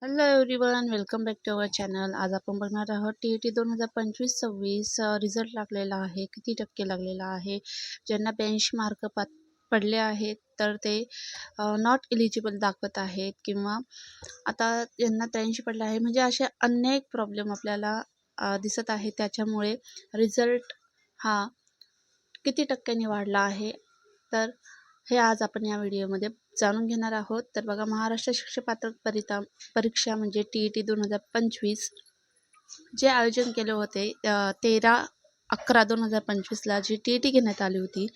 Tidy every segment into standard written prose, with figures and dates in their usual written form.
Hello everyone, welcome back to our channel. आज आपण बघणार आहोत TET 2025-26 रिझल्ट लागलेला आहे. किती टक्के लागलेला आहे. ज्यांना 82 मार्क पडले आहेत तर ते नॉट एलिजिबल दाखवत आहेत, किंवा आता ज्यांना 83 पडले आहे, म्हणजे असे अनेक प्रॉब्लेम आपल्याला दिसत आहे. त्याच्यामुळे रिझल्ट हा किती टक्क्यांनी वाढला आहे, तर हे आज आपण या व्हिडिओमध्ये जाणून घेणार आहोत. तर बघा, महाराष्ट्र शिक्षक पात्रता परीक्षा म्हणजे TET 2025 जे आयोजन केले होते 13/11/2025ला जी TET घेण्यात आली होती,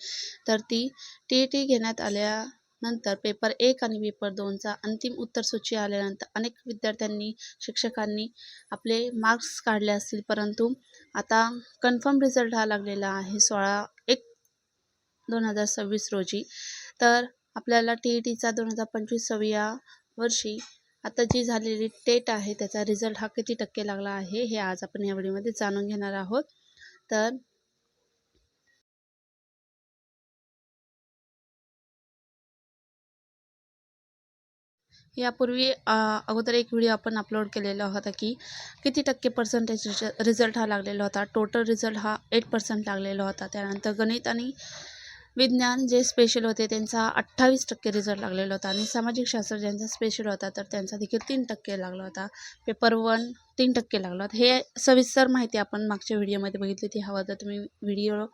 तर ती TET घेण्यात आल्यानंतर पेपर 1 आणि पेपर 2चा अंतिम उत्तरसूची आल्यानंतर अनेक विद्यार्थ्यांनी, शिक्षकांनी आपले मार्क्स काढले असतील, परंतु आता कन्फर्म रिझल्ट हा लागलेला आहे 16/1/2026 रोजी. तर आपल्याला TETचा 2025 या वर्षी आता जी झालेली टेट आहे त्याचा रिझल्ट हा किती टक्के लागला आहे, हे आज आपण या व्हिडिओमध्ये जाणून घेणार आहोत. तर यापूर्वी अगोदर एक व्हिडिओ आपण अपलोड केलेला होता की किती टक्के पर्सेंटेज रिझल्ट हा लागलेला होता. टोटल रिझल्ट हा 8% लागलेला होता. त्यानंतर गणित आणि विज्ञान जे स्पेशल होते त्यांचा 28% रिझल्ट लागलेला होता, आणि सामाजिक शास्त्र ज्यांचा स्पेशल होता तर त्यांचा देखील 3% लागला होता. पेपर 1 3% लागला होता. हे सविस्तर माहिती आपण मागच्या व्हिडिओमध्ये बघितली. ती हवं तर तुम्ही व्हिडिओ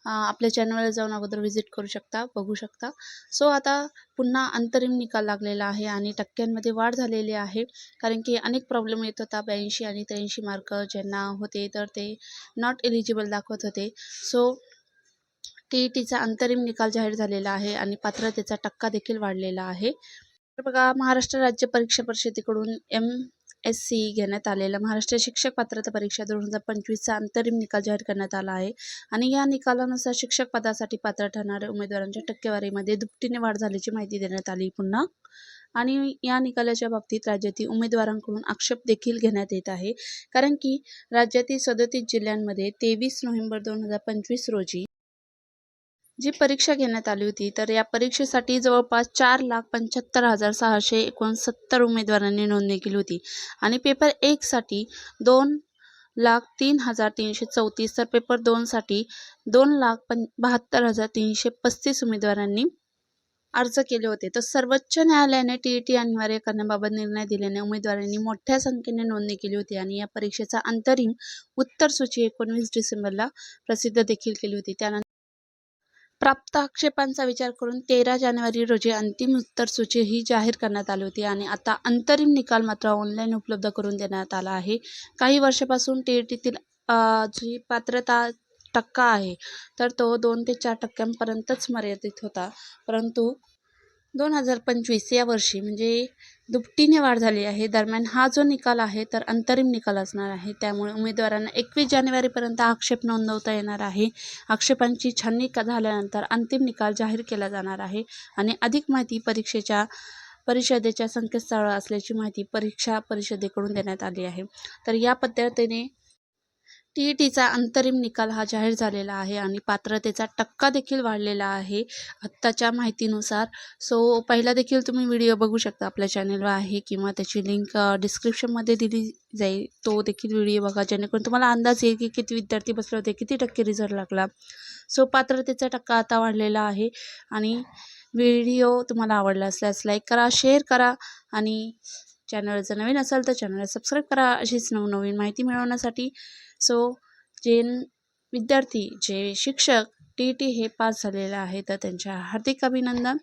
आपल्या चॅनलवर जाऊन अगोदर व्हिजिट करू शकता, बघू शकता. सो आता पुन्हा अंतरिम निकाल लागलेला आहे आणि टक्क्यांमध्ये वाढ झालेली आहे, कारण की अनेक प्रॉब्लेम येत होता. 82 आणि 83 मार्क ज्यांना होते तर ते नॉट एलिजिबल दाखवत होते. सो TETचा अंतरिम निकाल जाहीर झालेला आहे आणि पात्रतेचा टक्का देखील वाढलेला आहे. तर बघा, महाराष्ट्र राज्य परीक्षा परिषदेकडून MSc घेण्यात आलेला महाराष्ट्र शिक्षक पात्रता परीक्षा 2025चा अंतरिम निकाल जाहीर करण्यात आला आहे, आणि या निकालानुसार शिक्षक पदासाठी पात्र ठरणाऱ्या उमेदवारांच्या टक्केवारीमध्ये दुपटीने वाढ झाल्याची माहिती देण्यात आली पुन्हा. आणि या निकालाच्या बाबतीत राज्यातील उमेदवारांकडून आक्षेप देखील घेण्यात येत आहे, कारण की राज्यातील 37 जिल्ह्यांमध्ये 23 नोव्हेंबर 2025 रोजी जी परीक्षा घेण्यात आली होती, तर या परीक्षेसाठी जवळपास 4,75,669 उमेदवारांनी नोंदणी केली होती, आणि पेपर 1 साठी 2,03,334, तर पेपर 2 साठी 2,72,335 उमेदवारांनी अर्ज केले होते. तर सर्वोच्च न्यायालयाने TET अनिवार्य करण्याबाबत निर्णय दिल्याने उमेदवारांनी मोठ्या संख्येने नोंदणी केली होती, आणि या परीक्षेचा अंतरिम उत्तरसूची 19 डिसेंबरला प्रसिद्ध देखील केली होती. त्यानंतर प्राप्त आक्षेपांचा विचार करून 13 जानेवारी रोजी अंतिम उत्तरसूची ही जाहीर करण्यात आली होती, आणि आता अंतरिम निकाल मात्र ऑनलाईन उपलब्ध करून देण्यात आला आहे. काही वर्षापासून TETतील जी पात्रता टक्का आहे तर तो 2 ते 4% मर्यादित होता, परंतु 2025 या वर्षी म्हणजे दुपटीने वाढ झाली आहे. दरम्यान हा जो निकाल आहे तर अंतरिम निकाल असणार आहे, त्यामुळे उमेदवारांना 21 जानेवारीपर्यंत आक्षेप नोंदवता येणार आहे. आक्षेपांची छाननी झाल्यानंतर अंतिम निकाल जाहीर केला जाणार आहे, आणि अधिक माहिती परिषदेच्या संकेतस्थळावर असल्याची माहिती परीक्षा परिषदेकडून देण्यात आली आहे. तर या पद्धतीने TETचा अंतरिम निकाल हा जाहीर झालेला आहे, आणि पात्रतेचा टक्का देखील वाढलेला आहे आत्ताच्या माहितीनुसार. सो पहिला देखील तुम्ही व्हिडिओ बघू शकता, आपल्या चॅनलवर आहे, किंवा त्याची लिंक डिस्क्रिप्शनमध्ये दिली जाईल. तो देखील व्हिडिओ बघा, जेणेकरून तुम्हाला अंदाज येईल की किती विद्यार्थी बसले होते, किती टक्के रिझल्ट लागला. सो पात्रतेचा टक्का आता वाढलेला आहे. आणि व्हिडिओ तुम्हाला आवडला असल्यास लाईक करा, शेअर करा, आणि चॅनल जर नवीन असेल तर चॅनलला सबस्क्राईब करा अशीच नवनवीन माहिती मिळवण्यासाठी. सो जे विद्यार्थी, जे शिक्षक TET हे पास झालेले आहे तर त्यांच्या हार्दिक अभिनंदन.